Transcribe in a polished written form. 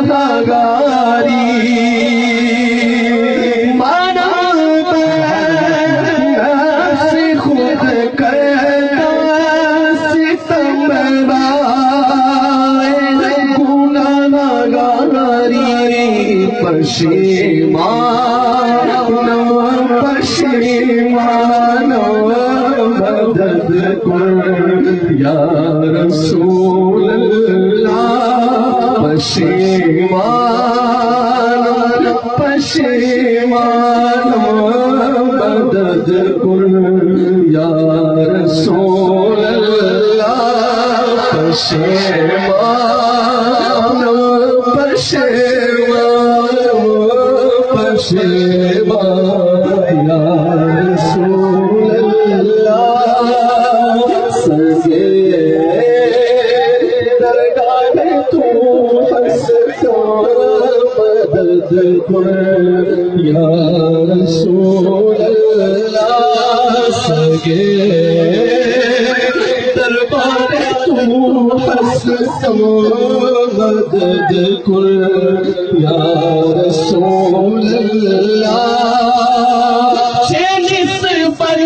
گناہگاری مانا نفس خود کرتا ستم گناہگاری پشیمان پشیمان مدد کن یا رسول اللہ پشیمان پشیمان مدد کن یا رسول اللہ پشیمان پشیمان پشیمان یا رسول اللہ سگے درگاہ تو ہنستا مدد کن یا رسول اللہ سگے دربار تو ہنستا مدد کن یا رسول اللہ چیلس پر